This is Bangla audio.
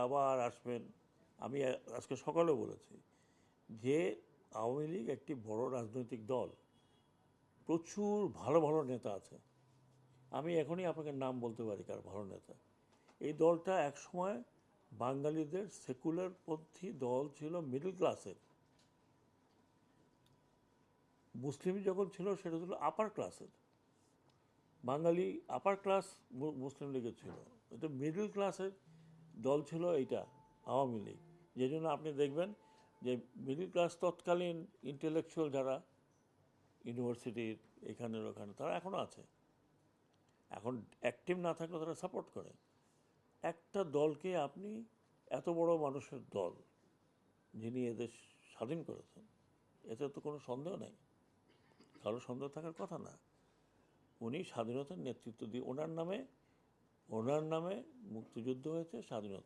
আবার আসবেন। আমি আজকে সকালে বলেছি যে আওয়ামী লীগ একটি বড় রাজনৈতিক দল, প্রচুর ভালো ভালো নেতা আছে। আমি এখনই আপনাকে নাম বলতে পারি কার ভালো নেতা। এই দলটা একসময় বাঙালিদের সেকুলারপন্থী দল ছিল, মিডল ক্লাসের। মুসলিম যখন ছিল সেটা ছিল আপার ক্লাসের। বাঙালি আপার ক্লাস মুসলিম লীগের ছিল, এটা মিডল ক্লাসের দল ছিল এইটা, আওয়ামী লীগ। যে জন্য আপনি দেখবেন যে মিডল ক্লাস তৎকালীন ইন্টেলেকচুয়াল যারা ইউনিভার্সিটির এখানের ওখানে, তারা এখনও আছে। এখন অ্যাক্টিভ না থাকলে তারা সাপোর্ট করে। একটা দলকে আপনি, এত বড় মানুষের দল যিনি এদেশ স্বাধীন করেছেন, এতে তো কোনো সন্দেহ নেই, কারো সন্দেহ থাকার কথা না। উনি স্বাধীনতার নেতৃত্ব দিয়ে, ওনার নামে মুক্তিযুদ্ধ হয়েছে, স্বাধীনতা